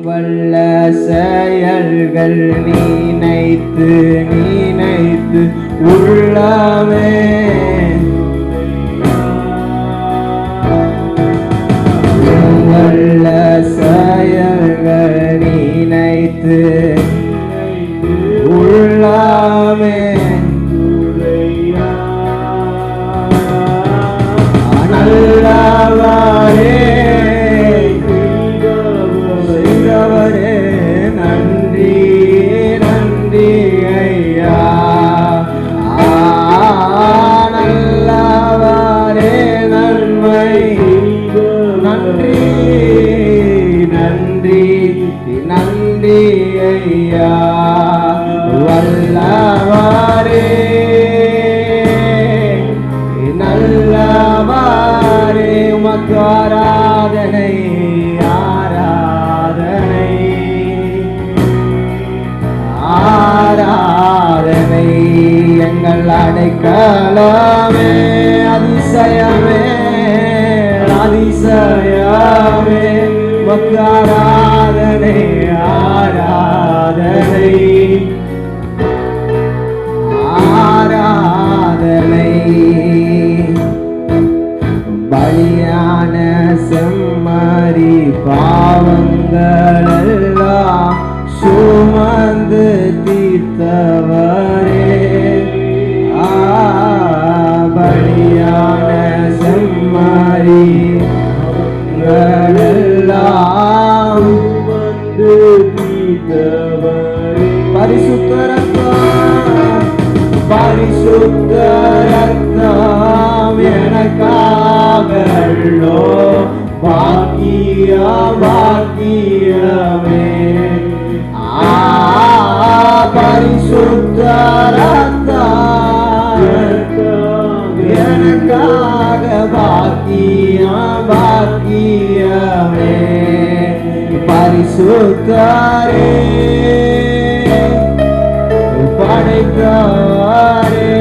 வல்ல செயல்கள் நினைத்து நினைத்து உள்ளமே வல்ல செயல்கள் நினைத்து உள்ளமே நல்லவரே நன்றி நன்றி ஐயா நல்லவரே நன்மை நன்றி நன்றி நன்றி ஐயா வல்லவரே நல்லவரே உமக்கு ஆராதனை ஆராதனை ஆராதனை எங்கள் அடைக்கலமே அதிசயமே அதிசயமே உமக்கு ஆராதனை ஆராதனை ஆராதனை பலியான செம்மறி பாவங்களெல்லாம் சுமந்து தீர்த்தவரே பலியான செம்மறி எல்லாம் சுமந்து தீர்த்தவரே பரிசுத்த ரத்தம் பரிசுத்த ரத்தம் எனக்காகல்லோ பாக்கியா பாக்கியமே பரிசுத்த ரத்தம் எனக்காக பாக்கியா பாக்கியமே பரிசுத்தரே படைத்தவரே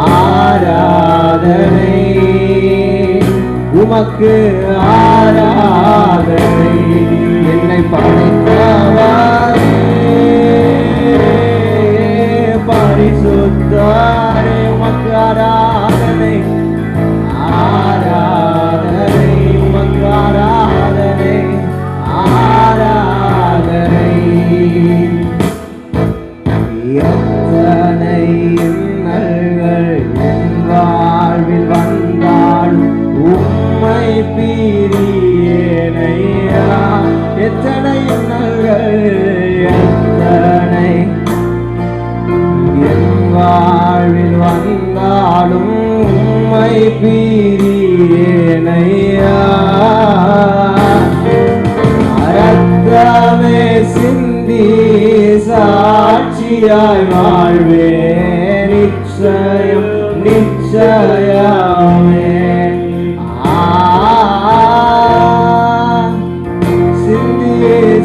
ஆராதனை உமக்கு ஆராதனை என்னை படைத்தவரே பரிசுத்தரே உமக்கு ஆராதனை ஆராதனை உமக்கு ஆராதனை ஆராதனை எத்தனை இன்னல்கள் என் வாழ்வில் வந்தாலும் உம்மை பிரியேனையா எத்தனை இன்னல்கள் எத்தனை என் வாழ்வில் வந்தாலும் உம்மை பிரியேனையா ரத்தமே சிந்தி சாட்சியாய் வாழ்வே நிச்சயம் நிச்சயமே சிந்தி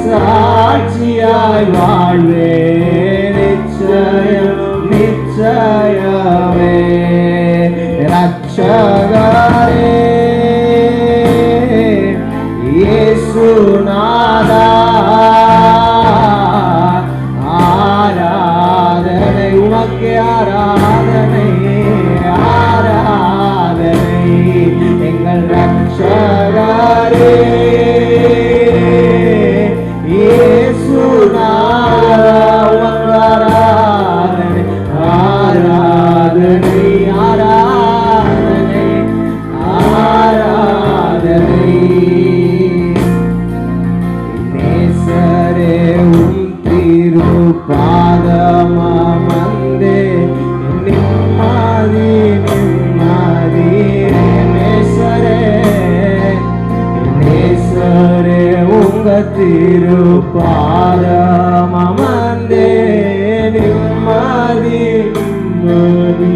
சாட்சியாய் வாழ்வே நிச்சயம் நிச்சயமே ரட்சகரே இயேசுநாதா ஆராதனை உமக்கு ஆராதனை ஆராதனை எங்கள் ரட்சகரே இயேசுநாதா உமக்கு ஆராதனை ஆராதனை ஆராதனை ஆராதனை நேசரே உம் திருப்பாதமந்தே நிம்மதி நிம்மதி நேசரே நேசரே உங்க திருப்பாதமந்தே நிம்மதி நிம்மதி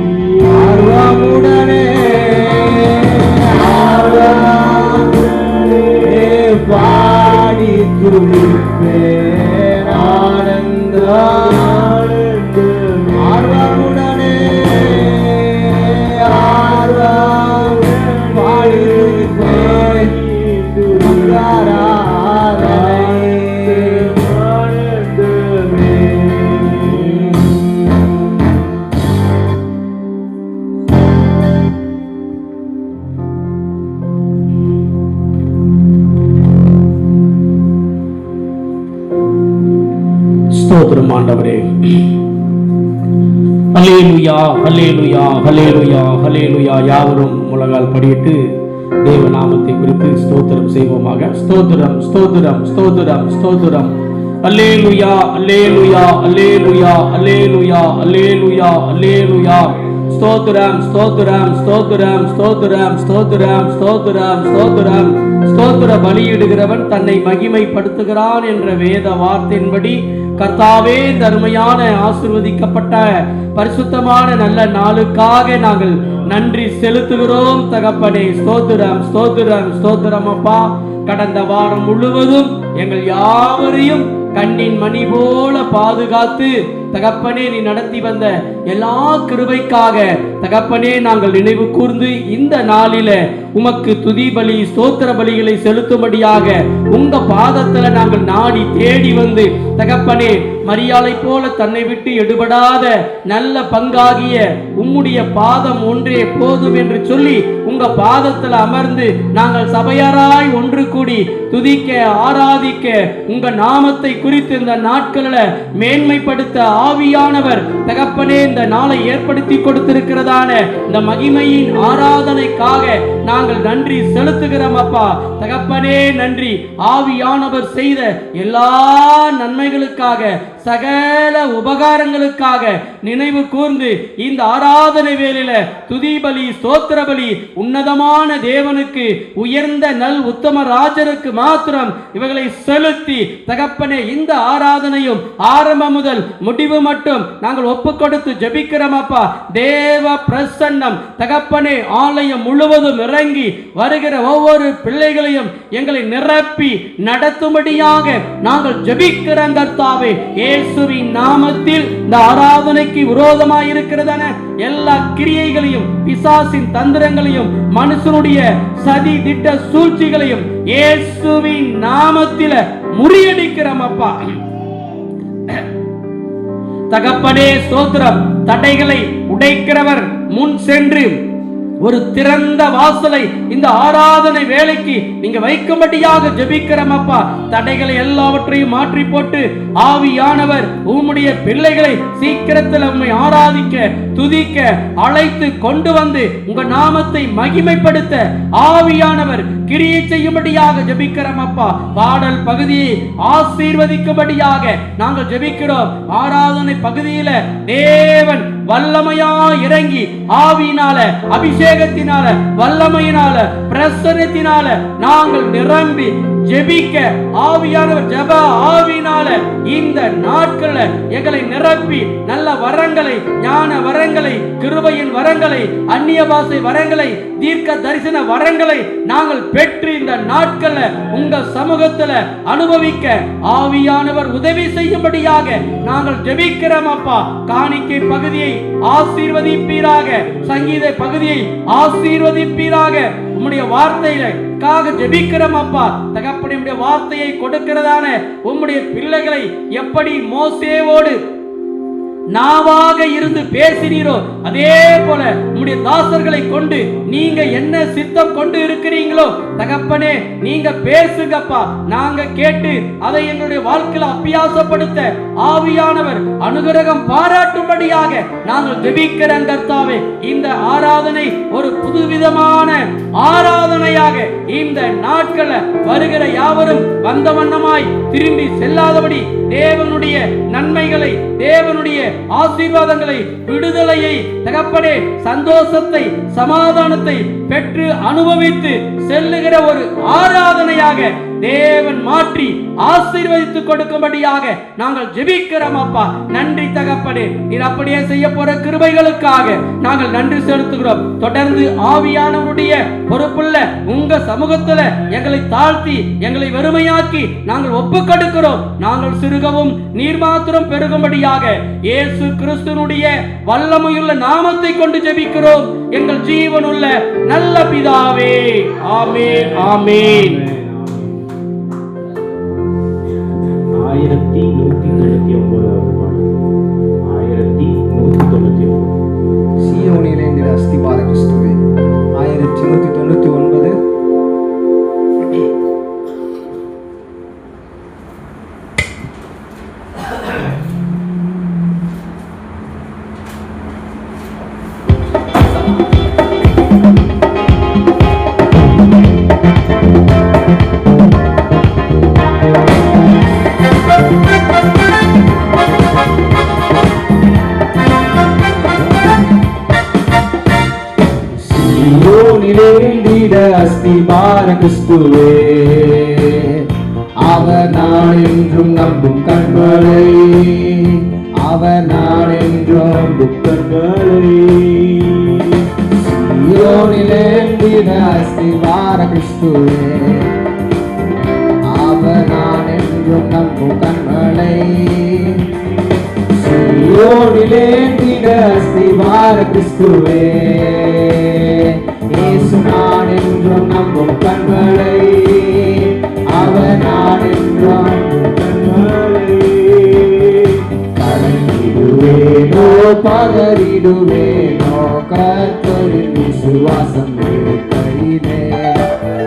ஆர்வமுடனே பாடி துடிப்பேன் ஆனந்த ஆர்வமுடனே ஆர்வம் பாடி துடிப்பேன் ஸ்தோத்திரம் ஆண்டவரே. ஹல்லேலூயா, ஹல்லேலூயா, ஹல்லேலூயா, ஹல்லேலூயா. யாவரும் முழங்கால் படியிட்டு தேவ நாமத்தை குறித்து ஸ்தோத்திரம் செய்வோமாக. ஸ்தோத்திரம், ஸ்தோத்திரம், ஸ்தோத்திரம், ஸ்தோத்திரம். அல்லேலூயா, அல்லேலூயா, அல்லேலூயா, அல்லேலூயா, அல்லேலூயா, அல்லேலூயா. ஸ்தோத்திரம், ஸ்தோத்திரம், ஸ்தோத்திரம், ஸ்தோத்திரம், ஸ்தோத்திரம், ஸ்தோத்திரம், ஸ்தோத்திரம். ஸ்தோத்திர பலியிடுகிறவன் தன்னை மகிமைப்படுத்துகிறான் என்ற வேத வார்த்தையின்படி கர்த்தாவே, தர்மையான ஆசீர்வதிக்கப்பட்ட பரிசுத்தமான நல்ல நாளுக்காக நாங்கள் நன்றி செலுத்துகிறோம் தகப்பனே. ஸ்தோத்திரம், ஸ்தோத்திரம், ஸ்தோத்திரம் அப்பா. கடந்த வாரம் முழுவதும் எங்கள் யாவரையும் கண்ணின் மணி போல பாதுகாத்து தகப்பனே நீ நடத்தி வந்த எல்லா கிருபைக்காக தகப்பனே நாங்கள் நினைவு கூர்ந்து இந்த நாளில உமக்கு துதி பலி ஸ்தோத்திர பலிகளை செலுத்தும்படியாக உங்க பாதத்துல நாங்கள் நாடி தேடி வந்து தகப்பனே, மரியாதை போல தன்னை விட்டு எடுபடாத நல்ல பங்காகிய உம்முடைய பாதம் ஒன்றே போதும் என்று சொல்லி உங்க பாதத்துல அமர்ந்து நாங்கள் சபையாராய் ஒன்று கூடி துதிக்க ஆராதிக்க உங்க நாமத்தை குறித்து இந்த நாட்களில் மேன்மைப்படுத்த ஆவியானவர் தகப்பனே இந்த நாளை ஏற்படுத்தி கொடுத்திருக்கிறதான இந்த மகிமையின் ஆராதனைக்காக நாங்கள் நன்றி செலுத்துகிறோம் அப்பா. தகப்பனே நன்றி. ஆவியானவர் செய்த எல்லா நன்மைகளுக்காக சகல உபகாரங்களுக்காக நினைவு கூர்ந்து இந்த ஆராதனை வேளையில துதி பலி ஸ்தோத்திர பலி உன்னதமான தேவனுக்கு உயர்ந்த நல் உத்தம ராஜனுக்கு மாத்திரம் இவைகளை செலுத்தி தகப்பனே இந்த ஆராதனையும் ஆரம்பம் முதல் முடிவு மட்டும் நாங்கள் ஒப்பு கொடுத்து ஜெபிக்கிறோம் அப்பா. தேவ பிரசன்னம் தகப்பனே ஆலயம் முழுவதும் இறங்கி வருகிற ஒவ்வொரு பிள்ளைகளையும் எங்களை நிரப்பி நடத்தும்படியாக நாங்கள் ஜெபிக்கிறோம் கர்த்தாவே. இயேசுவின் நாமத்தில் இந்த ஆராதனைக்கு விரோதமாய் இருக்கிறதான எல்லா கிரியைகளையும் பிசாசின் தந்திரங்களையும் மனுஷனுடைய சதி திட்ட சூழ்ச்சிகளையும் இயேசுவின் நாமத்தில் முறியடிக்கிறோம் அப்பா. தகப்பனே ஸ்தோத்திரம். தடைகளை உடைக்கிறவர் முன் சென்று ஒரு திறந்த வாசலை இந்த ஆராதனை வேலைக்கு நீங்க வைக்கும்படியாக ஜெபிக்கிறோம் அப்பா. தடைகளை எல்லாவற்றையும் மாற்றி போட்டு ஆவியானவர் உம்முடைய பிள்ளைகளை சீக்கிரத்தில் உம்மை ஆராதிக்க துதிக்க அழைத்து கொண்டு வந்து உங்க நாமத்தை மகிமைப்படுத்த ஆவியானவர் கிரியை செய்யும்படியாக ஜெபிக்கிறோம் அப்பா. பாடல் பகுதியை ஆசீர்வதிக்கும்படியாக நாங்கள் ஜெபிக்கிறோம். ஆராதனை பகுதியில தேவன் வல்லமையா இறங்கி ஆவியினால அபிஷேகத்தினால வல்லமையினால பிரசன்னத்தினால நாங்கள் நிரம்பி ஜெபிக்க ஆவியானவர் ஜெப ஆவியினால இந்த நாட்கள்ல எங்களை நிரப்பி நல்ல வரங்களை, ஞான வரங்களை, கிருபையின் வரங்களை, அந்நிய பாஷை வரங்களை, தீர்க்க தரிசன வரங்களை நாங்கள் பெற்று இந்த நாட்கள்ல உங்க சமூகத்துல அனுபவிக்க ஆவியானவர் உதவி செய்யும்படியாக நாங்கள் ஜெபிக்கிறோம் அப்பா. காணிக்கை பகுதியை ஆசீர்வதிப்பீராக, சங்கீத பகுதியை ஆசீர்வதிப்பீராக. உம்முடைய வார்த்தைகளுக்காக ஜெபிக்கிறோம் அப்பா. தகப்பனுடைய வார்த்தையை கொடுக்கிறதான உம்முடைய பிள்ளைகளை எப்படி மோசேவோடு நாவாக இருந்து பேசினீரோ அதே போல உம்முடைய தாசர்களை கொண்டு நீங்க என்ன சித்தம் கொண்டு இருக்கிறீங்களோ தகப்பனே நீங்க பேசுங்கப்பா. நாங்க கேட்டு அதை எங்களுடைய வாழ்க்கையில அபியாசப்படுத்த ஆவியானவர் அனுகிரகம் பாராட்டும்படியாக நாங்கள் ஜெபிக்கிறோம் கர்த்தாவே. இந்த ஆராதனை ஒரு புதுவிதமான ஆராதனையாக இந்த நாட்கள வருகிற யாவரும் வந்த வண்ணமாய் திரும்பி செல்லாதபடி தேவனுடைய நன்மைகளை, தேவனுடைய ஆசீர்வாதங்களை, விடுதலையை தகப்பனே சந்தோஷத்தை சமாதானத்தை பெற்று அனுபவித்து செல்லுகிற ஒரு ஆராதனையாக தேவன் மாற்றி ஆசீர்வதித்துக் கொடுக்கும்படியாக நாங்கள் ஜெபிக்கிறோம் அப்பா. நன்றி தகப்பனே. நீர் அப்படியே செய்ய போற கிருபைகளுக்காக நாங்கள் நன்றி செலுத்துகிறோம். தொடர்ந்து ஆவியானவருடைய பொறுப்புள்ள உங்க சமூகத்துல எங்களை தாழ்த்தி எங்களை வெறுமையாக்கி நாங்கள் ஒப்பு கொடுக்கிறோம். நாங்கள் சிறுகவும் நீர் மாத்திரம் பெருகும்படியாக இயேசு கிறிஸ்துவினுடைய வல்லமையுள்ள நாமத்தை கொண்டு ஜெபிக்கிறோம் எங்கள் ஜீவனுள்ள நல்ல பிதாவே. ஆமென், ஆமென். 1199 1199 சீயோனிலே என்கிற அஸ்திபார கிறிஸ்துவே. 1199 1199 அஸ்திபார கிறிஸ்துவே, அவர் நான் என்றும் நம்பும் கண்களை, அவர் நான் என்றும் நம்பும் கண்களை, சீயோனிலே நின்ற அஸ்திபார கிறிஸ்துவே, அவர் நான் என்றும் நம்பும் கண்களை, சீயோனிலே நின்ற அஸ்திபார கிறிஸ்துவே, இயேசு நான் என்றும் நம்பும் கண்களை, அவர் நான் என்றும் நம்பும் கண்களை, கலங்கிடுவேனோ பதறிடுவேனோ கர்த்தரின் விசுவாசம் இருக்கையிலே,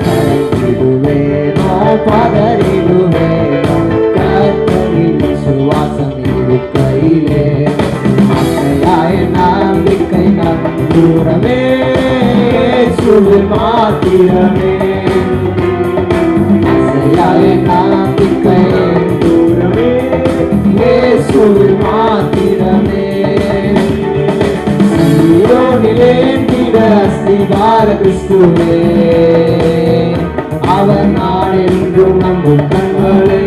கலங்கிடுவேனோ பதறிடுவேனோ கர்த்தரின் விசுவாசம் இருக்கையிலே, அசையாய நம்பிக்கை நம்புறவே இயேசுவில் மாத்திரமே, அசையாய நம்பிக்கை நம்புறவே இயேசுவில் மாத்திரமே, சீயோனிலே நின்ற அஸ்திபார கிறிஸ்துவே, அவர் நான் என்றும் நம்பும் கண்களை,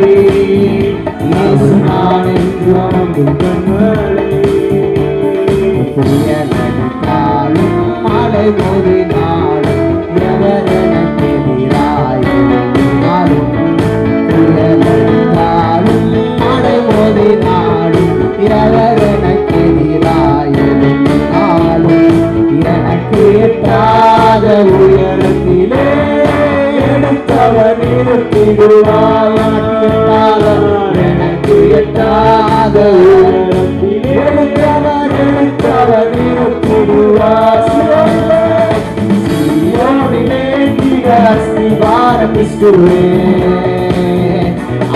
இயேசு நான் என்றும் நம்பும் கண்களை, புயலடித்தாலும் மழை மோதினாலும் எவர் எனக்கு எதிராய் எழும்பினாலும், புயலடித்தாலும் மழை மோதினாலும் எவர் எனக்கு எதிராய் எழும்பினாலும், எனக்கு எட்டாத உயரத்திலே எடுத்தவர் நிறுத்திடுவார், எனக்கு எட்டாத உயரத்திலே எடுத்தவர் நிறுத்திடுவார், சீயோனிலே நின்ற அஸ்திபார கிறிஸ்துவே,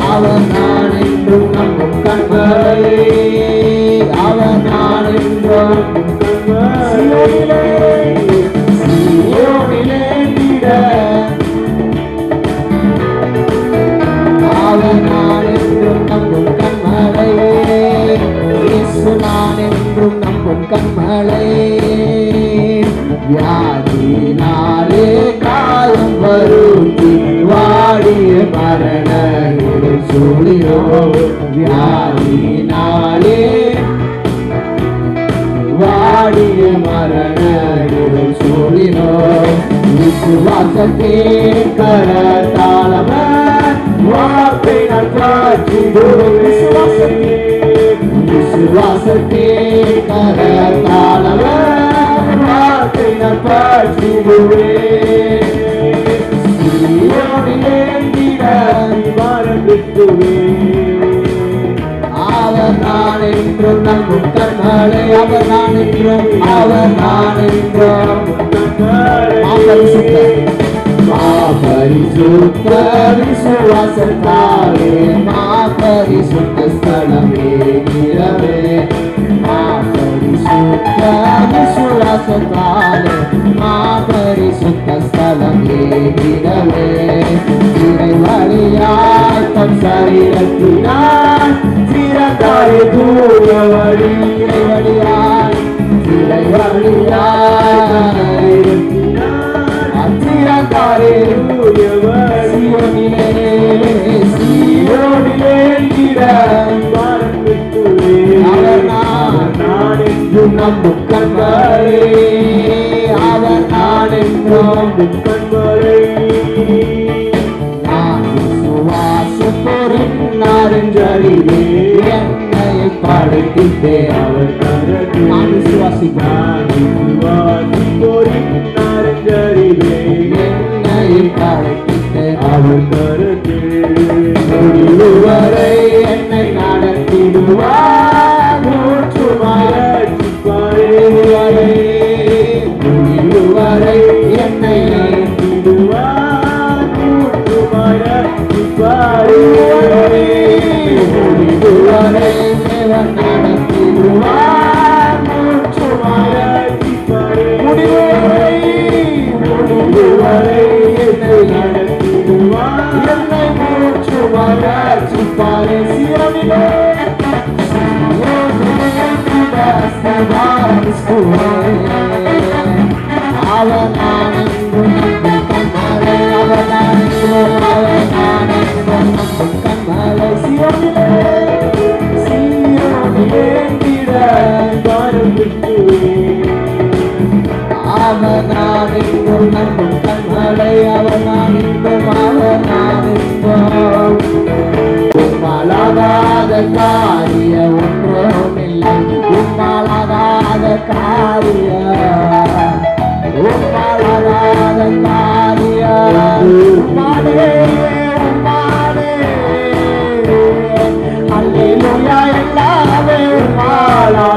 அவர் நான் என்றும் நம்பும் கண்களை, அவர் நான் என்றும் நம்பும் கண்களை, சீயோனிலே நின்ற அவர் நான் என்றும் நம்பும் கண்களை, இயேசு நான் என்றும் நம்பும் கண்களை, வியாதினாலே காயம் வருந்தி வாடிய மரண இருள் சூழியோ, வியாதினாலே வாடிய மரண இருள் சூழியோ, விசுவாசத்தின் கரத்தாளவர் வார்த்தை நான் காட்டிடுவேன், விசுவாசத்தின் கரத்தாளவர் வார்த்தை நான் காட்டிடுவேன், சீயோனிலே நின்ற அஸ்திபார கிறிஸ்துவே, அவர் நான் என்றும் நம்பும் கண்களை, அவர் நான் என்றும், அவர் நான் என்றும் பரிசுத்த விசுவாசத்தாலே பரிசுத்த ஸ்தலமே இரவே, பரிசுத்த விசுவாசத்தாலே பரிசுத்த ஸ்தலமே இரவே, இறை வழியாய் தம் சரீரத்தினாய் சிறந்தாரே தூய வழி, இறை வழியாய் சிறந்தாரே தூய வழி, சீயோனிலே நின்ற அவர் நான் என்றும் நம்பும் கண்களை, அவர் நான் என்றும் நம்பும் கண்களை, நான் விசுவாசத்தோரின் என்றறிவே என்னை படைத்தே அவர் நான் விசுவாசிக்கிறேன், என்னை படைத்தே அவர் முடிவு வரை என்னை நடத்திடுவார், முடிவு வரை என்னை நடத்திடுவார், முடிவு வரை தேவன் நடத்திடுவார், முடிவு வரை என்னை நடத்திடுவார், என்னை மூச்சு மலர்ச்சிப்பாரே, சீரனிலே அவர் நான் என்றும் நம்பும் கண்களை, என்றும் நம்பும் கண்மலை சீயோனிலே ஏந்திட அவர் நான் என்றும் நம்பும் கண்மலை அவர் நான் என்றும் அவர் நான் என்றும் உம்மாலாகாத காரியம் ஒன்றுமில்லை உம்மாலாகாத காரியம் உம்மாலாகாத காரியம் உம்மாலே உம்மாலே அல்லேலூயா எல்லாமே உம்மாலாகாது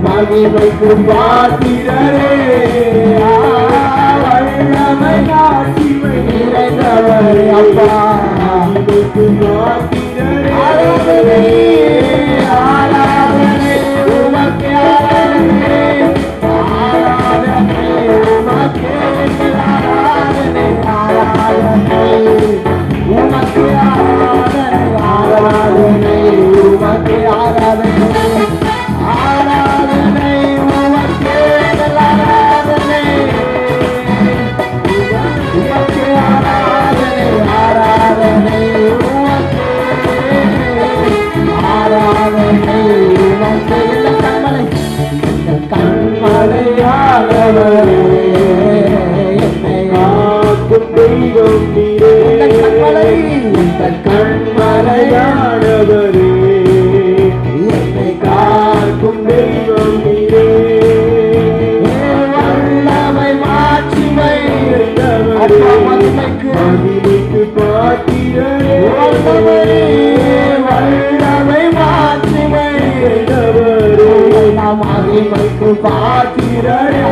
மகிமைக்கு பாத்திரரே வல்லமை ஆட்சிமை நிறைந்தவரே அப்பா மகிமைக்கு பாத்திரரே ஆராதனை உமக்கே ஆராதனை ஆராதனை உமக்கே ஆராதனை ஆராதனை உமக்கே ஆராதனை ஆராதனை உமக்கே ஆராதனை கண்மலையானவரே என்னை காக்கும் தெய்வம் நீரே வல்லமை மாட்சிமை மகிமைக்கு பாத்திரரே வல்லமை மாட்சிமை மகிமைக்கு பாத்திரரே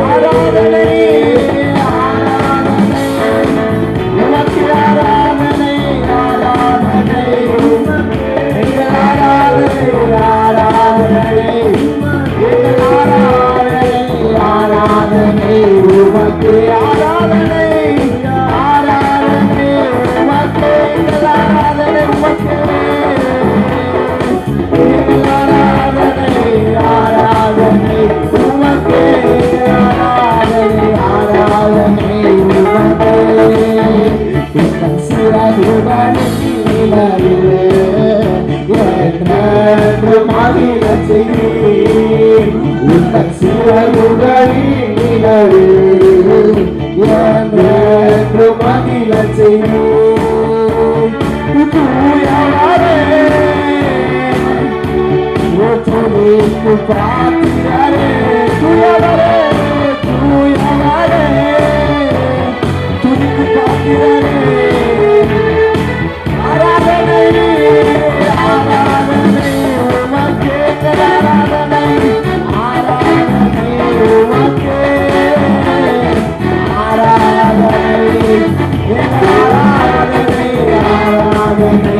ஆராதனை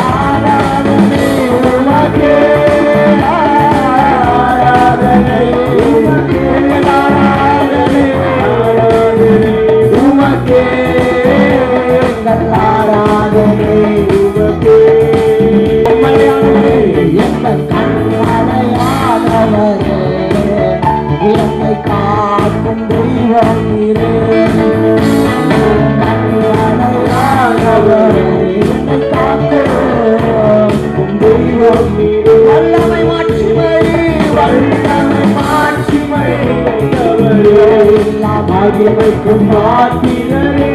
ஆராதனை உமக்கே மகிமைக்கும் பாத்திரரே,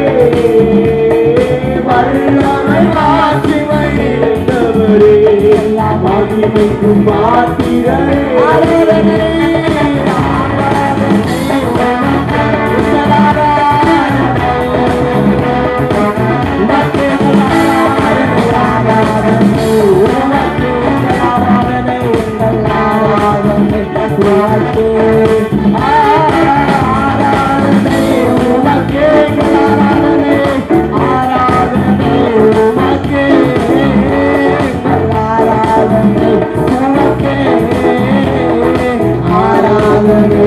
வல்லமை மாட்சிமை நிறைந்தவரே, மகிமைக்கும் பாத்திரரே, ஆராதனை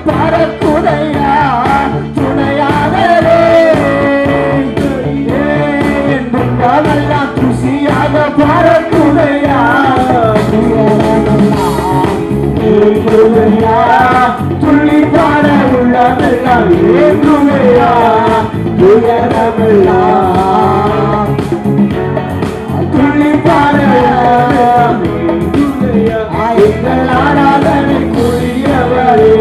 பரக்குதையா துணையாகவே என்றெல்லாம் துசியாக பரக்குதையா துள்ளி பாட உள்ளதெல்லாம் ஏற்றுமையா துயரமெல்லாம் துள்ளி பாட எங்கள் ஆராதனை கூடியவரே,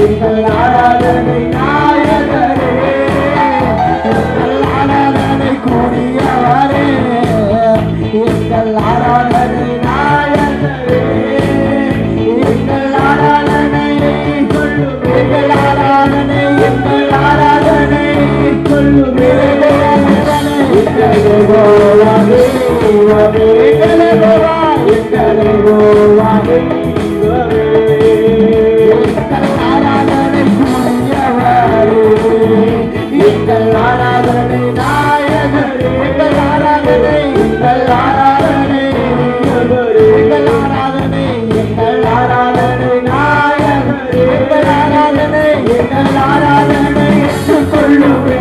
எங்கள் ஆராதனை நாயகரே, எங்கள் ஆராதனை கூடியவரே, எங்கள் ஆராதனை நாயகரே, எங்கள் ஆராதனை சொல்லும், எங்கள் ஆராதனை, எங்கள் ஆராதனை சொல்லும், ஆராதனை கூடியவரே, எங்கள் ஆராதனை நாயகரே, எங்கள் ஆராதனை, எங்கள் ஆராதனை, எங்கள் ஆராதனை, எங்கள் ஆராதனை நாயகரே, எங்கள் ஆராதனை, எங்கள் ஆராதனை ஏற்றுக்கொள்ளுவே,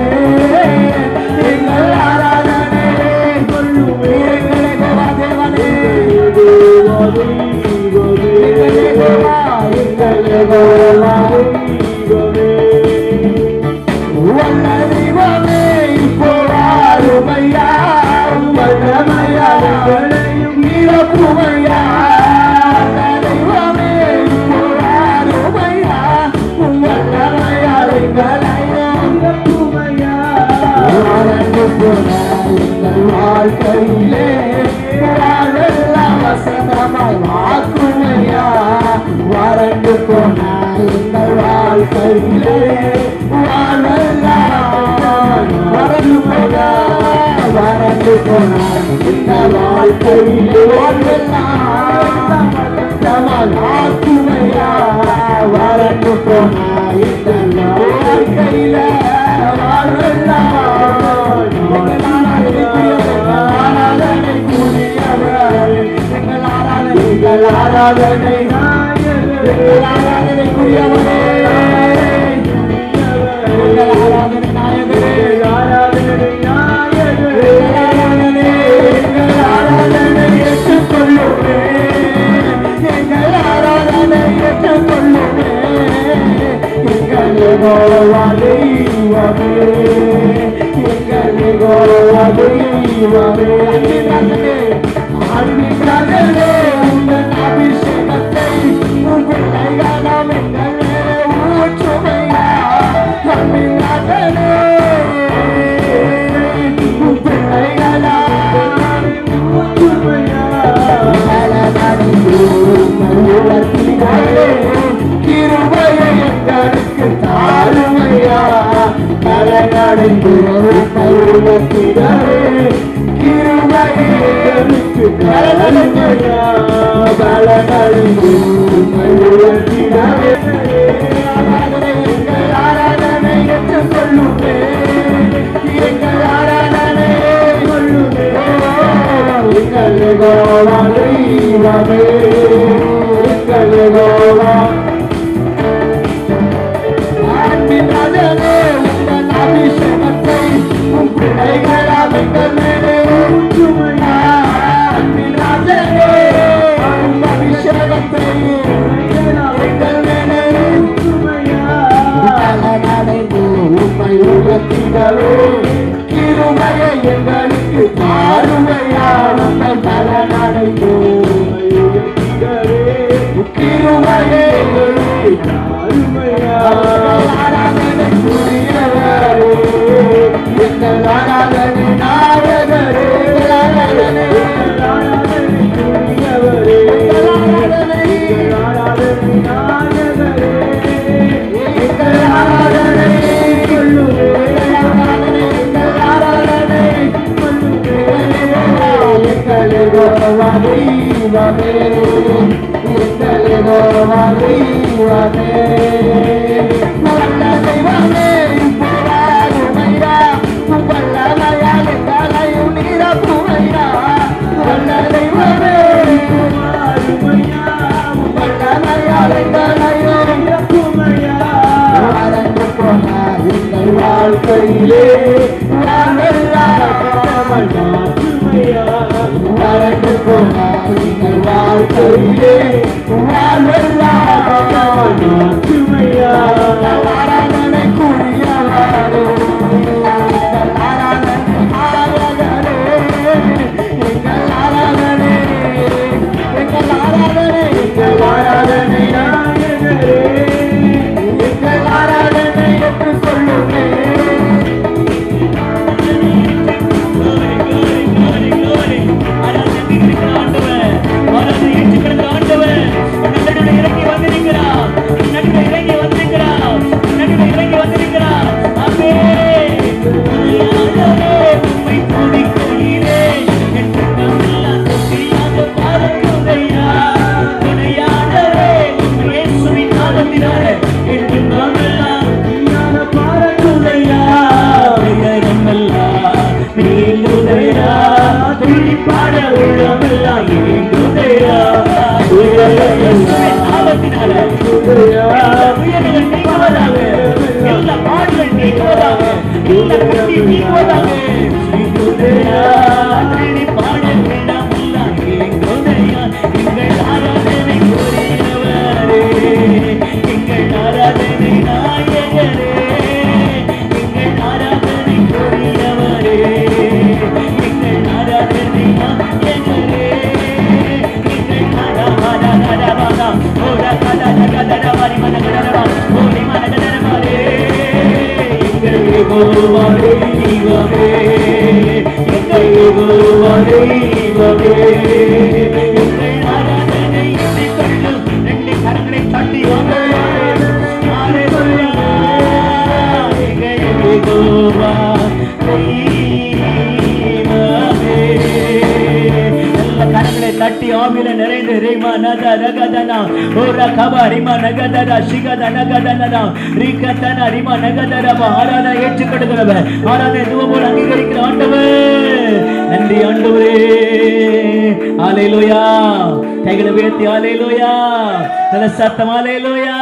எங்கள் ஆராதனை கொள்ளுவே, தேவனே வல்லறிவமே இப்போ ஆறுமையா, வல்லமையாளையும் நிரப்புமையா, வல்லறிவமே இப்போ ஆறுமையா, வல்லமையாளையும் நிரப்புமையா, வாழ்ந்து போன எங்கள் வாழ்க்கையிலே வாழெல்லாம் வசனமாய் வாக்குமையா, வறண்டு போன எங்கள் வாழ்க்கையிலே வாழெல்லாம் வறண்டு போன இந்த வாழ்க்கையிலே வாழெல்லாம் வாக்குமையா, வறண்டு போன இந்த வாழ்க்கையில வாழெல்லாம் ஆராதனை கூடியவர், எங்கள் ஆராதனை, எங்கள் ஆராதனை நாயகரே, எங்கள் ஆராதனை நாயகரே, ஆராதனை நாயகரே, ஆராதனை, எங்கள் ஆராதனை ஏற்றுக்கொள்ளுவே, எங்கள் ஆராதனை ஏற்றுக்கொள்ளுவே, எங்கள் யெகோவா தெய்வமே, எங்கள் யெகோவா தெய்வமே, அன்பினாலே உங்கள் அபிஷேகத்தை பிள்ளைகளாம் எங்கள் ஊற்றுமையா, அன்பினாலே பிள்ளைகளாம் ஊற்றுமையா, கிருபையை எங்களுக்கு தாருமையா, பலனடைந்து உலகிலே கிருபையை எங்களுக்கு தாருமையா, பலனடைந்து உலகிலே எங்கள் ஆராதனை ஏற்றுக்கொள்ளுமே, எங்கள் ஆராதனை கொள்ளுமே, எங்கள் யெகோவா தெய்வமே, எங்கள் யெகோவா அன்பினாலே உங்கள் அபிஷேகத்தை உன் பிள்ளைகளாம் எங்கள் மேலே ஊற்றுமையா, அன்பினாலே உன் அபிஷேகத்தை எங்கள் மேலே ஊற்றுமையா, பலனடைந்து உம்மை உயர்த்திடவே கிருபையை எங்களுக்கு தாருமையா, கிருபையே எங்கள் ஆராதனை நாயகரே, வாழ்க்கையிலே வாழ்க்கையிலே தட்டி ஆவில நிறைந்து ரேமா நத ரகதனா ஓரா கபா ரிமா நகதரா சிகத நகதனா ரிகதனா ரிமா நகதரா ஆராதனை ஏற்றுக்கொள்கிறவர் ஆராதனை துவம்போல் அங்கீகரிக்கிற ஆண்டவர். நன்றி ஆண்டவரே. ஹல்லேலூயா. கைகளை உயர்த்தி ஹல்லேலூயா. நல்ல சத்தம் ஹல்லேலூயா.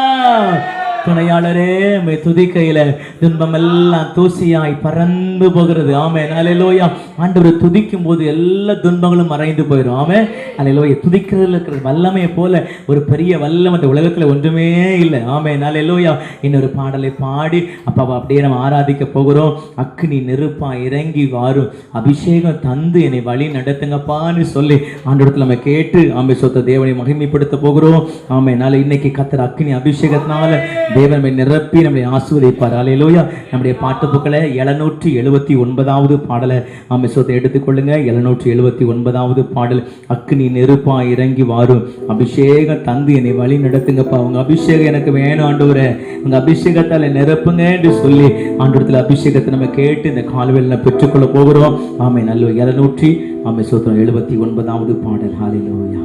துணையாளரே உம்மை துதிக்கையில துன்பம் எல்லாம் தூசியாய் பறந்து போகிறது. ஆமென். ஹல்லேலூயா. ஆண்டவரை துதிக்கும் போது எல்லா துன்பங்களும் மறைந்து போயிடும். ஆமென். ஹல்லேலூயா. துதிக்கிறதுல இருக்கிற வல்லமையை போல ஒரு பெரிய வல்லம் அந்த உலகத்துல ஒன்றுமே இல்லை. ஆமென். ஹல்லேலூயா. இன்னொரு பாடலை பாடி அப்பாவை அப்படியே நம்ம ஆராதிக்க போகிறோம். அக்னி நெருப்பா இறங்கி வாரும், அபிஷேகம் தந்து என்னை வழி நடத்துங்கப்பான்னு சொல்லி ஆண்டவரத்தில் நம்ம கேட்டு ஆமென் சொத்த தேவனை மகிமைப்படுத்த போகிறோம். ஆமென். நாளை இன்னைக்கு கர்த்தர் அக்னி அபிஷேகத்தினால தேவன் நிரப்பி நம்மை ஆசீர்வதிப்பார். ஹல்லேலூயா. நம்முடைய பாட்டு புக்களை 779வது பாடலை ஆமென் சொத்தை எடுத்துக்கொள்ளுங்க. 779வது பாடல். அக்னி நெருப்பா இறங்கி வாரும், அபிஷேகம் தந்து என்னை வழி நடத்துங்கப்பா. உங்க அபிஷேகம் எனக்கு வேணும் ஆண்டவரே, உங்க அபிஷேகத்தால் நிரப்புங்க என்று சொல்லி ஆண்டவரத்தில் அபிஷேகத்தை நம்ம கேட்டு இந்த கால்வெளியில் பெற்றுக்கொள்ள போகிறோம். ஆமென். நல்ல 779வது பாடல். ஹல்லேலூயா.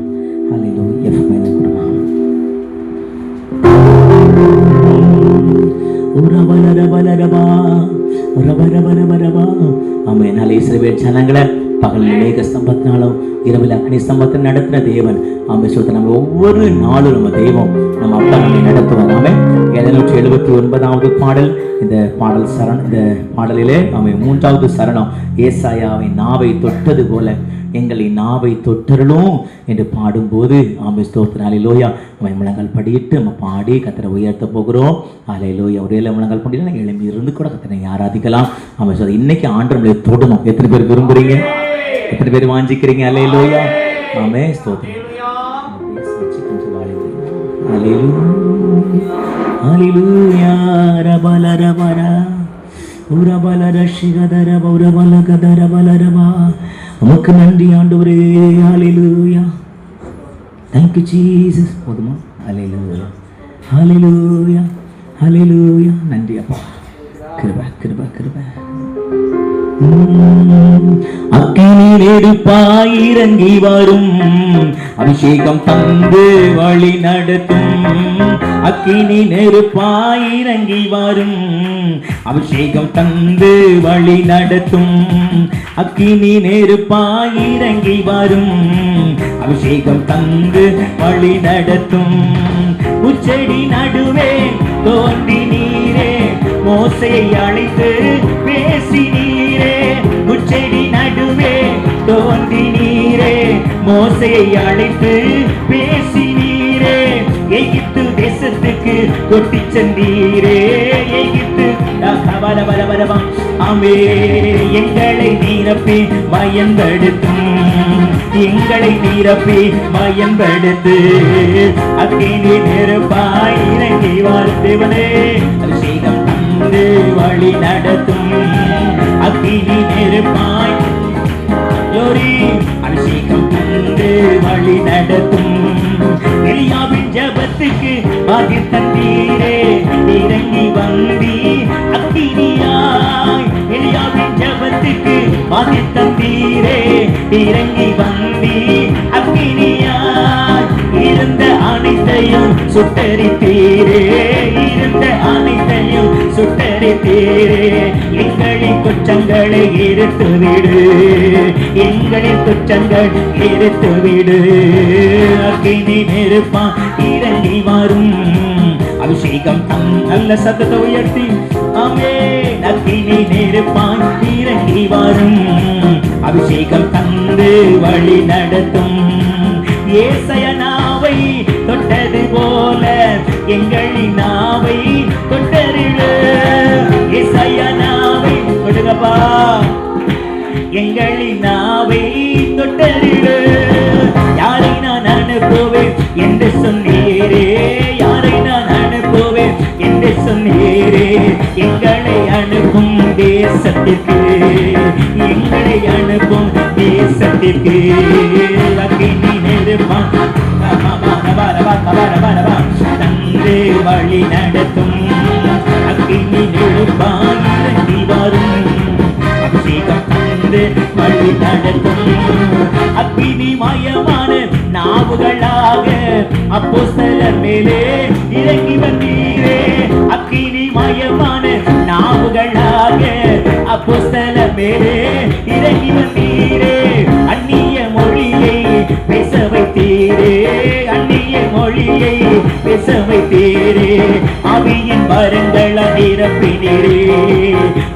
ஹல்லேலூயா. எஃப் மைனர் கொடுமா. இஸ்ரவேல் ஜனங்களை பகலில் மேக ஸ்தம்பத்தினாலும் இரவில் அக்னி ஸ்தம்பத்தை நடத்தின தேவன் ஆமென் சொல்லிட்டு நம்ம ஒவ்வொரு நாளும் நம்ம தெய்வம் நம்ம அப்பா நம்மை நடத்துவார். ஆமென். 779வது பாடல். இந்த பாடல் சரணம், இந்த பாடலிலே ஆமென் 3வது சரணம். ஏசாயாவை நாவை தொட்டது போல எங்களை நாவை தொட்டருளும் என்று பாடும்போது ஆமென் ஸ்தோத்திரம். ஹல்லேலூயா. நம்ம முழங்கால் படியிட்டு நம்ம பாடி கர்த்தரை உயர்த்த போகிறோம். ஹல்லேலூயா. ஒரே முழங்கால் படியில நாங்கள் எழும்பி இருந்து கூட கர்த்தரை ஆராதிக்கலாம். ஆமென். இன்னைக்கு ஆண்டவரை தொடணும். எத்தனை பேர் விரும்புறீங்க? எத்தனை பேர் வாஞ்சிக்கிறீங்க? ஹல்லேலூயா. ஆமே ஸ்தோத்திரம். உமக்கு நன்றி ஆண்டவரே. ஹல்லேலூயா. Thank you Jesus. போதுமா? ஹல்லேலூயா ஹல்லேலூயா ஹல்லேலூயா. நன்றி அப்பா. கிருபை கிருபை கிருபை. அக்கினி நெருப்பாய் இறங்கி வரும், அபிஷேகம் தந்து வழி நடத்தும். அக்கினி நெருப்பாய் இறங்கி வரும், அபிஷேகம் தந்து வழி நடத்தும். அக்கினி நெருப்பாய் இறங்கி வரும், அபிஷேகம் தந்து வழி நடத்தும். உச்செடி நடுவே தோன்றி நீரே, மோசேயை அழைத்து பேசினீரே. உச்செடி நடுவே தோன்றி நீரே, மோசேயை அழைத்து பேசினீரே. எகிப்து தேசத்துக்கு கொட்டி சென்றீரே. எகிப்து ஆமே. எங்களை நீரப்பி பயன்படுத்தும், எங்களை நீரப்பி பயன்படுத்து. அக்கினி நெருப்பாய் இறங்கி வாழ்ந்தவனே, அபிஷேகம் தந்து வழி நடத்தும். அக்கினி நெருப்பாய் அபிஷேகம் தந்து வழி நடத்தும். எலியாவின் ஜபத்துக்கு பதில் தந்தீரே, இறங்கி வந்தி அக்கினியாய். எலியாவின் ஜபத்துக்கு பதில் தந்தீரே, இறங்கி வந்தி அக்கினியாய். இருந்த அனைத்தையும் சுட்டரித்தீரே, இருந்த அனைத்தையும் சுட்டரித்தீரே. எங்களின் குற்றங்களை எரித்து விடு, எங்களின் குற்றங்கள் எரித்து விடு. அக்கினி நெருப்பா இறங்கி வரும், அபிஷேகம் தம். நல்ல சத்தத்தை உயர்த்தி ஆமே. அக்கினி நெருப்பான் இறங்கி வரும், அபிஷேகம் தந்து வழி நடத்தும். ஏசாயா நாவை தொட்டது போல எங்களின் நாவை தொட்டரிடு. ஏசாயா நாவை தொடுங்கப்பா, எங்களின் நாவை தொட்டரிடு. யாரை நான் அனுப்புவேன் என்று சொன்னீரே, யாரை நான் அனுப்புவேன் என்று சொன்னீரே. எங்களை அனுப்பும் தேசத்திற்கு, எங்களை அனுப்பும் தேசத்திற்கு. அக்கினி நெருப்பான் தந்து வழி நடத்தும். அக்கினி நெருப்பான் இறங்கி வரும், அபிஷேகம் தந்து வழி நடத்தும். அக்கினி மயமான நாவுகளாக அப்போஸ்தலர் மேலே இறங்கி வந்தீரே. அக்கினி மயமான நாவுகளாக அப்போஸ்தலர் மேலே இறங்கி வந்தீரே. அந்நிய மொழியை பேச வைத்தீரே, அந்நிய மொழியை பேச வைத்தீரே. ஆவியின் வரங்கள நிரப்பினீரே,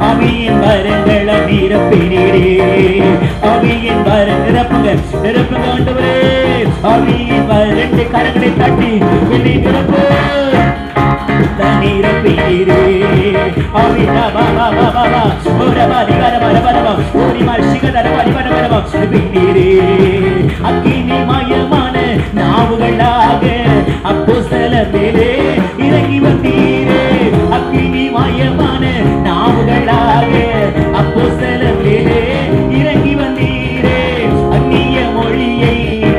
ஆவியின் வரங்கள நிரப்பினீரே. ஆவியின் வர நிரப்புங்க நிரப்புங்க ஆண்டவரே. ஆவியின் ரெண்டு கரங்களை தட்டி என்னை நிரப்பு நிரப்பினீரே. ஆவியா பாபா பாபா ஓரபா நிகரபா ரபா ஓரி மார்ஷிகதர பரிபரபா நிரப்பினீரே. அக்கினி மயமான நாவுகளாக அப்போஸ்தலர் மேலே இறங்கி வந்தீரே. அக்கினி மயமான நாவுகளாக அப்போஸ்தலர் மேலே இறங்கி வந்தீரே. அந்நிய மொழியை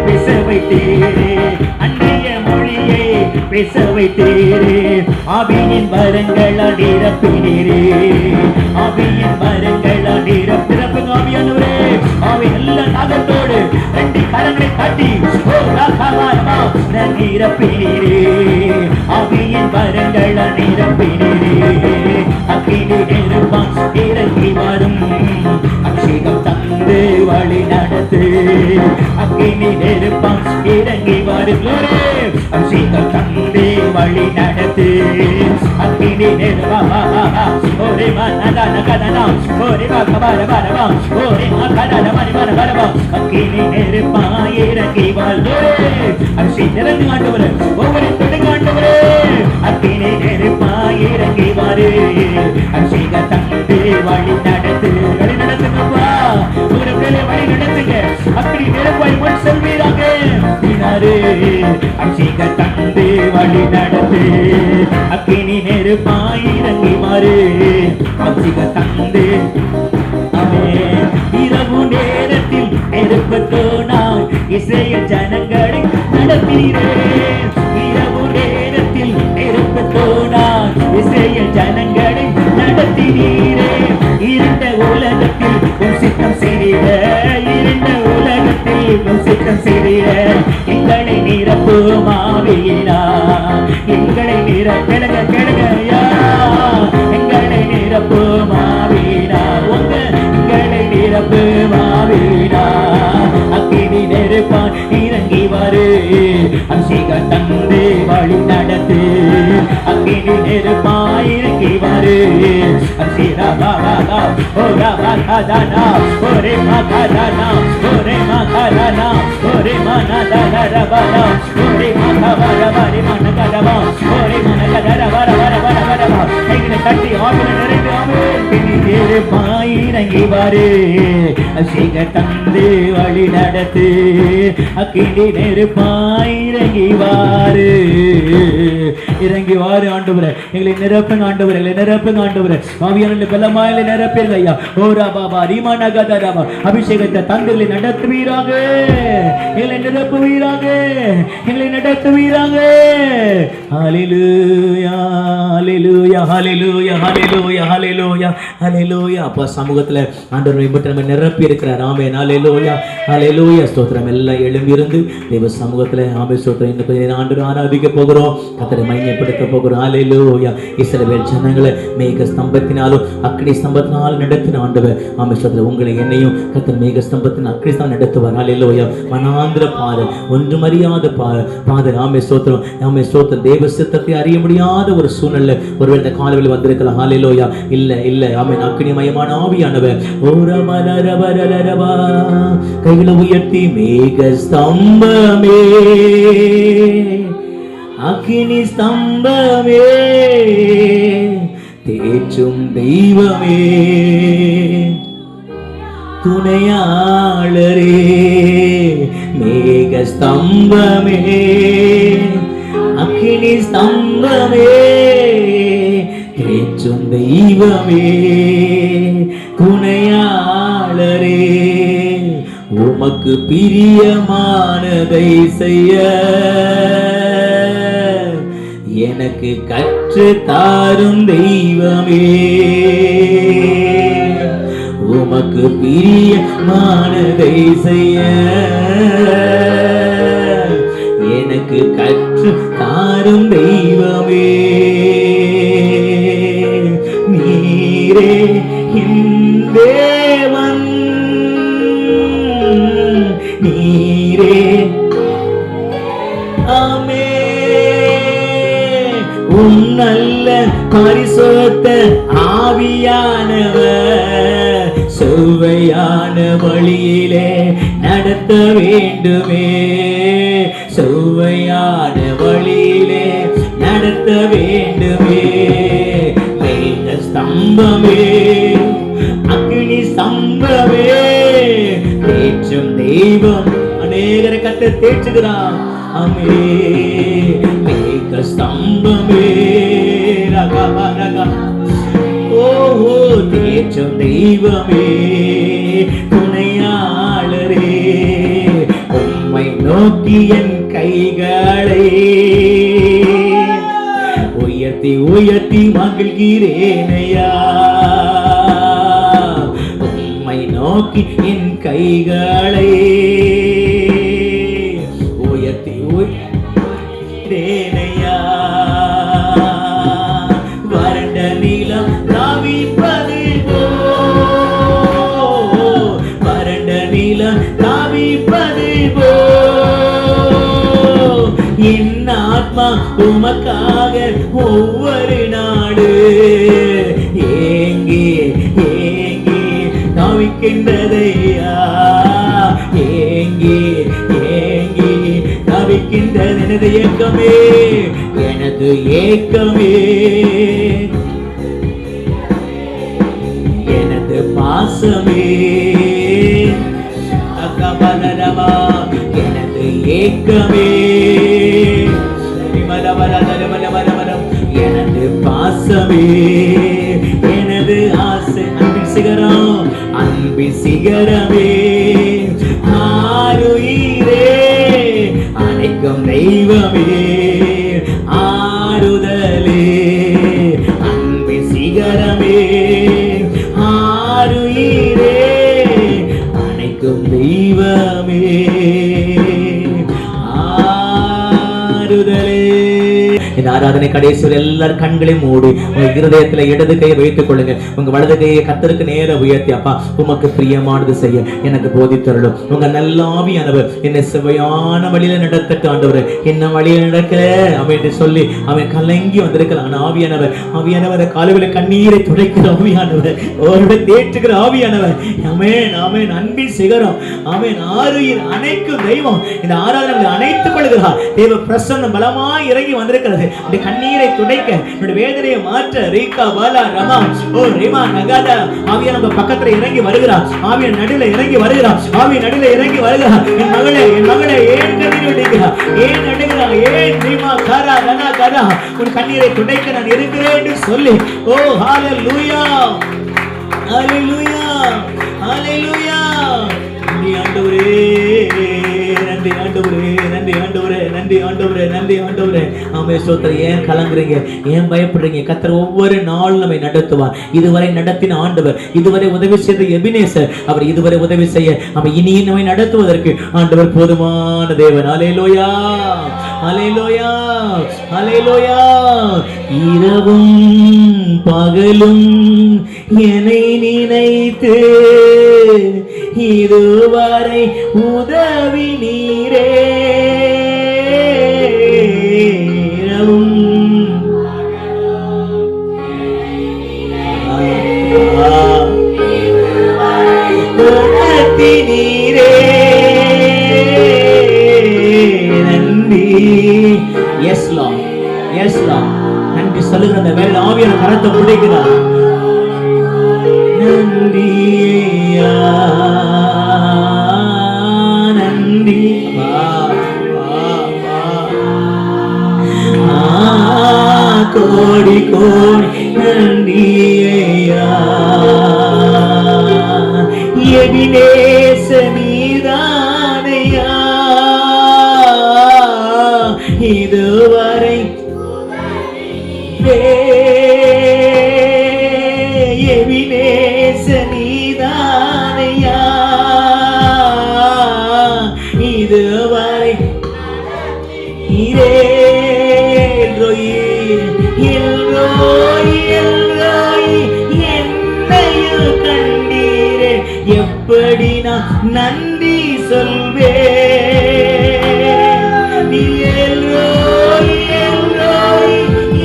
பேச வைத்தீரே, அந்நிய மொழியை பேச வைத்தீரே. ஆவியின் வரங்கள நிரப்பினீரே, ஆவியின் வரங்கள நிரப்பிறப்புங்க ஆவியானவரே. ஆவி நல்ல நாகத்தோடு ரெண்டு கரங்களை காட்டி நிரப்பினீரே. ஆவியின் வரங்கள நிரப்பினீரே. அக்கினி நெருப்பான் இறங்கி வரும், அபிஷேகம் தந்து வழி நடத்து. அக்கினி நெருப்பான் இறங்கி வரும், அபிஷேகம் தந்து வழி நடத்து. அக்கினி நெருப்பா ஒரே மனதா ஒரே பாரபா ஒரே மனதா. அக்கினி நெருப்பா இறங்கி வரும், அபிஷேகம் ஆண்டவரே. ஒவ்வொரு தொடுங்க ஆண்டவரே. அக்கினி நெருப்பா இறங்கி வரும், அபிஷேகம் தந்து வழி நடத்து. வழி நடத்துங்கப்பா, ஒரு வழி நடத்துங்க. அக்கினி நெருப்பாய் முன் செல்வீரா மாறினாரு. அபிஷேக தந்து வழி நடத்து, அக்கினி நெருப்பாய் இறங்கி மாறு. அபிஷேக தந்து இரவு நேரத்தில் நெருப்பத்தோனாய் இஸ்ரவேல் ஜனங்களை நடத்தீரே. இரவு நேரத்தில் நெருப்பத்தோனாய் இஸ்ரவேல் ஜனங்களை நடத்தினீரே. இருண்ட உலகத்தில் உம் சித்தம் செய்தீர, இருண்ட உலகத்தில் உம் சித்தம் செய்தீர. எங்களை நிரப்பும் ஆவியினார், எங்களை கிழங்க கிழங்கயா, எங்களை நிரப்பும் ஆவியினார், எங்களை நிரப்பும் ஆவியினார். அக்கினி நெருப்பான் இறங்கி வரு, அபிஷேக தந்து வழி நடத்து. அக்கினி நெருப்பாய் இறங்கி வரு. ஒரே மகதானா ஒரே மகதானா ஒரே மகதானா ஒரே மனதரபனா ஒரே மகவரவரி மனகரவா ஒரே மனகரவரவரவரவரவா. கைகளை தட்டி ஆவில நிறைந்து ஆமென். இறங்கி வாரு, அபிஷேக தந்து வழி நடத்து. அக்கினி நெருப்பாய் இறங்கி வாரு, இறங்கி வாரு ஆண்டவரே. எங்களை நிரப்புங்க ஆண்டவரே, எங்களை நிரப்புங்க ஆண்டவரே. ஆவியானவரே பலமாய் நிரப்பிடுங்க ஐயா. ஓரா பாபா ரீமானா கதரபா. அபிஷேகத்தை தந்தர்களை நடத்துவீராக, எங்களை நிரப்புவீராக, எங்களை நடத்துவீராக. ஹல்லேலூயா ஹல்லேலூயா ஹல்லேலூயா ஹல்லேலூயா ஹல்லேலூயா ஹல்லேலூயா. அப்பா சமூகத்துல ஆண்டவரை விட்டு நம்ம நிரப்பி இருக்கிறார். ஆமென் ஹல்லேலூயா ஹல்லேலூயா. ஸ்தோத்திரம். எல்லாம் எழும்பி இருந்து தேவ சமூகத்துல ஆமென் ஸ்தோத்திரம். இன்னும் கொஞ்ச நேரம் ஆண்டவரை ஆராதிக்க போகிறோம், கர்த்தரை மகிமைப்படுத்த போகிறோம். ஹல்லேலூயா. இஸ்ரவேல் ஜனங்களை மேக ஸ்தம்பத்தினாலும் அக்னி ஸ்தம்பத்தினால் நடத்தின ஆண்டவர் ஆமென் ஸ்தோத்திரம். உங்களை என்னையும் கர்த்தர் மேக ஸ்தம்பத்தின் அக்னி ஸ்தம்பம் நடத்துவார். ஹல்லேலூயா. வனாந்திர பாதை, ஒன்றும் அறியாத பாதை. ஆமென் ஸ்தோத்திரம். ஆமென் ஸ்தோத்திரம். தேவ சித்தத்தை அறிய முடியாத ஒரு சூழ்நிலை ஒருவேளை இந்த காலவில் வந்திருக்கலாம். ஹல்லேலூயா. இல்ல ஆமென். அக்னிமயமான ஆவியானவர் ஓரபலரபலரபா. கைகளை உயர்த்தி மேக ஸ்தம்பமே, அக்கினி ஸ்தம்பமே, தேற்றும் தெய்வமே, துணையாளரே, மேக ஸ்தம்பமே, அக்கினி ஸ்தம்பமே, தேற்றும் தெய்வமே, துணையாளரே, உமக்கு பிரியமானதை செய்ய எனக்கு கற்று தாரும் தெய்வமே, உமக்கு பிரியமானதை செய்ய எனக்கு கற்று தாரும் தெய்வமே, நீரே என் தேவன், நீரே ஆமே. உம் நல்ல பரிசுத்த ஆவியானவர் செவ்வையான வழியிலே நடத்த வேண்டுமே, செவ்வையான வழியிலே நடத்த வேண்டுமே. மேக ஸ்தம்பமே, அக்னி ஸ்தம்பமே, தேற்றும் தெய்வம். அநேகரை கர்த்தர் தேற்றுகிறார். ஆமே. மேக ஸ்தம்பமே, ஓஹோ, தேற்றும் தெய்வமே, துணையாளரே, உம்மை நோக்கி என் கைகளை உயர்த்தி உயர்த்தி மகிழ்கிறேனையா, உம்மை நோக்கி என் கைகளை உயர்த்தி உயர்த்தேனையா. வறண்ட நிலம் தாவிப்பது போ, வறண்ட நிலம் தாவிப்பது போ, என் ஆத்மா உமக்காக ஒவ்வொரு நாடு ஏங்கி ஏங்கி தவிக்கின்றதையா, ஏங்கி ஏங்கி தவிக்கின்றது எனது ஏக்கமே, எனது ஏக்கமே, எனது பாசமே, எனது ஏக்கமே எனது பாசமே எனது ஆசை அன்பின் சிகரம் அன்பின் சிகரமே ஆருயிரே அனைக்கும் தெய்வமே ஆறுதலே அன்பின் சிகரமே ஆருயிரே அனைக்கும் தெய்வமே ஆறுதலே. இந்த ஆராதனை கடைசியில் எல்லாரும் கண்களை மூடி உங்க இருதயத்துல இடது கையை வைத்துக் கொள்ளுங்க. உங்க வலது கையை கர்த்தருக்கு நேர உயர்த்தி, அப்பா உமக்கு பிரியமானது செய்ய எனக்கு போதித்தருளும். உங்க நல்ல ஆவியானவர் என்னை செவ்வையான வழியில நடத்தட்டு ஆண்டவர், என்ன வழியில நடக்கல அப்படின்னு சொல்லி அவன் கலங்கி வந்திருக்கிறான். ஆவியானவர் காலையில கண்ணீரை துடைக்கிற ஆவியானவர், அவருடைய தேற்றுகிற ஆவியானவர். ஆமென் ஆமென். அன்பின் சிகரம் ஆமென். ஆறுயிர் அனைக்கும் தெய்வம் இந்த ஆராதனை அனைத்துக் கொள்கிறார். தேவ பிரசன்னம் பலமாய் இறங்கி வந்திருக்கிறது. இந்த கண்ணீரை துடைக்க, இந்த வேதனையை மாற்ற ரீகா பாலா ரமா ஓ ரிமா நகாதா ஆவியா நம்ம பக்கத்துல இறங்கி வருகிறார். ஆவியா நடுல இறங்கி வருகிறார். ஆவியா நடுல இறங்கி வருகிறார். என் மகளே ஏன் கண்ணீர் விடுகிறார்? ஏன் நடுகிறார்? ஏன் ரிமா காரா ரனா காரா உன் கண்ணீரை துடைக்க நான் இருக்கிறேன் என்று சொல்லி ஓ ஹalleluya ஹalleluya ஹalleluya. நன்றி ஆண்டவரே, நன்றி ஆண்டவரே, நன்றி ஆண்டவரே, நன்றி ஆண்டவரே, நன்றி ஆண்டவரே. ஆமென். ஸ்தோத்திரம். ஏன் கலங்குறீங்க? ஏன் பயப்படுறீங்க? கர்த்தர் ஒவ்வொரு நாளும் நம்மை நடத்துவார். இதுவரை நடத்தின ஆண்டவர், இதுவரை உதவி செய்த எபினேசர், அவர் இதுவரை உதவி செய்ய அவர் இனியும் நம்மை நடத்துவதற்கு ஆண்டவர் போதுமான தேவன். ஹல்லேலூயா ஹல்லேலூயா ஹல்லேலூயா. இரவும் பகலும் என்னை நினைத்து இதுவரை உதவி நீரே. நீரே நன்றி. Yes Lord, yes Lord. நன்றி சொல்லுங்க. அந்த வேலை ஆவியான கரத்தை பிடிக்கிறார். நன்றி நன்றி கோடி கோடி நன்றி எபினேச நீதானையா இதுவரை எபினேச நீதானையா இதுவரை என்னையும் கண்டீரே. எப்படி நான் நன்றி சொல்வே?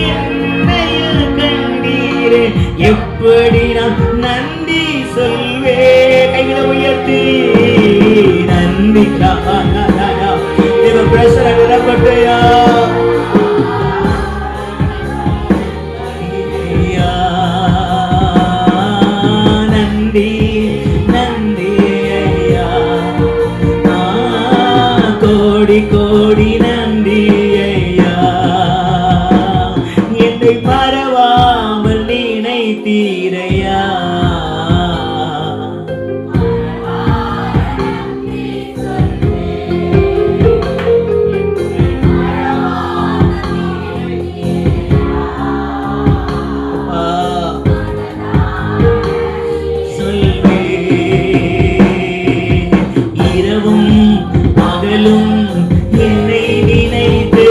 என்னையும் கண்டீரே, எப்படி நான் நன்றி சொல்வே? கைகளை உயர்த்தி நன்றி. பிரசன விடப்பட்டையா நன்றி நன்றி ஐயா. கோடி கோடி நன்றி ஐயா. என்னை மறவாமல் நினைத்தீரையா. இரவும் பகலும் என்னை நினைத்து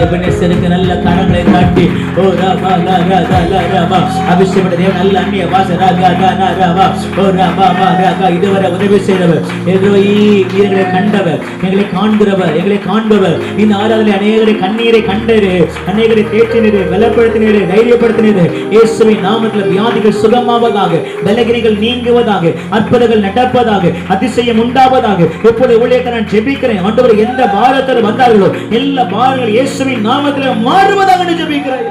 எபனேசருக்கு நல்ல கரங்களை தட்டி ஓ ரபா லா ரா லா ரபா அபிஷேகப்பட்ட தேவன் நல்ல அந்நிய பாஷை ரகா கா ரபா ஓ ரபா பா ரகா இதுவரை உதவி செய்தவர் எல்லோயி எங்களை கண்டவர் எங்களை காண்கிறவர் எங்களை காண்பவர் இந்த ஆராதனை அநேகரை கண்ணீரை கண்டரு அநேகரை தேற்றினீர் பலப்படுத்தினீர் தைரியப்படுத்தினீர் இயேசுவின் நாமத்தில் வியாதிகள் சுகமாவதாக பலகீனங்கள் நீங்குவதாக அற்புதங்கள் நடப்பதாக அதிசயம் உண்டாவதாக இப்பொழுது ஊழியக்காரன் நான் ஜெபிக்கிறேன் ஆண்டவரே எந்த பாரத்தில் வந்தார்களோ எல்லா பாரங்கள் இயேசுவின் நாமத்தில் மாறுவதாக ஜெபிக்கிறேன்